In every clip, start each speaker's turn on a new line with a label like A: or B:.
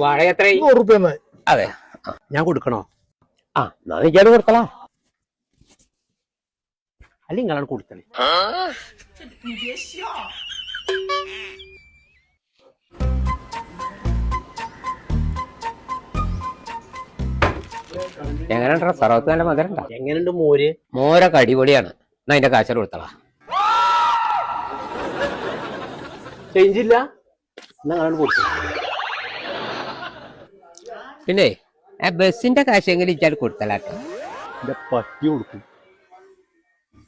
A: വാടക എത്ര?
B: 100 റുപ്യ.
A: അതെ,
B: ഞാൻ കൊടുക്കണോ?
A: എന്നാ നീക്കാണ് കൊടുത്തളാ.
B: അല്ല നിങ്ങളാണ് കൊടുത്തത്.
A: എങ്ങനെയുണ്ടോ സർവത്ത് നല്ല മധുരണ്ട?
B: എങ്ങനെയുണ്ട് മോര്?
A: മോരൊക്കെ അടിപൊളിയാണ്. എന്നാ അതിന്റെ കാശ് കൊടുത്തളാ.
B: ചേഞ്ച് ഇല്ല, നിങ്ങളാണ് കൊടുത്തത്.
A: പിന്നെ ബസിന്റെ കാശ് എങ്ങനെ ഇച്ചാൽ കൊടുത്തലാട്ടെ.
B: എന്റെ പട്ടി കൊടുക്കും.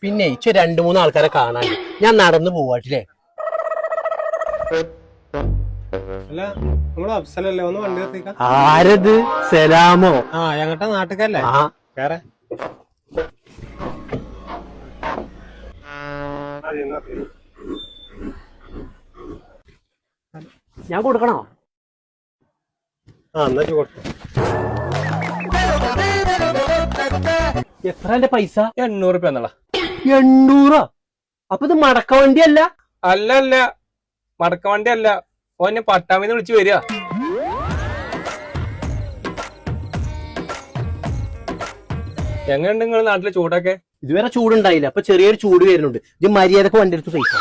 B: പിന്നെ 2-3 ആൾക്കാരെ കാണാണ്ട് ഞാൻ നടന്നു പോവാട്ടില്ലേ?
C: അല്ല നമ്മള് അഫ്സലല്ലേ, ഒന്ന് വണ്ടി നിർത്തിക്കാം.
B: ആരത്? സലാമോ?
C: ഞങ്ങട്ട നാട്ടുകാരല്ലേ? കേറെ.
B: ഞാൻ കൊടുക്കണോ?
C: എന്നാ കൊടുത്തു.
B: എത്ര എന്റെ പൈസ?
C: 800 റുപ്യ എന്നല്ല.
B: 800? അപ്പൊ ഇത് മടക്ക വണ്ടിയല്ല?
C: അല്ല മടക്ക വണ്ടി അല്ല, ഓനെ പട്ടാമിന്ന് വിളിച്ചു വരിക. എങ്ങനെയുണ്ട് നിങ്ങള് നാട്ടിലെ ചൂടൊക്കെ?
B: ഇതുവരെ ചൂടുണ്ടായില്ല, അപ്പൊ ചെറിയൊരു ചൂട് വരുന്നുണ്ട്. ഇത് മര്യാദക്ക് വണ്ടി എടുത്ത് പൈസ.